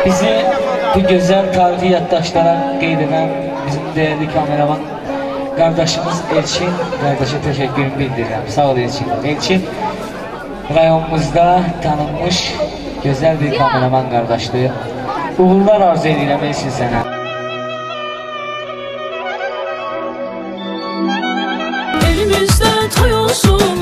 Bizi bu güzel tarihi yaddaşlara qeyd edən bizim değerli kameraman kardeşimiz Elçin kardeşe teşekkürümü bildirirəm. Sağ ol Elçin. Elçin rayonumuzda tanınmış güzel bir kameraman kardeşliği. Uğurlar arzu edirəm Elçin sənə. Elimizde toy olsun.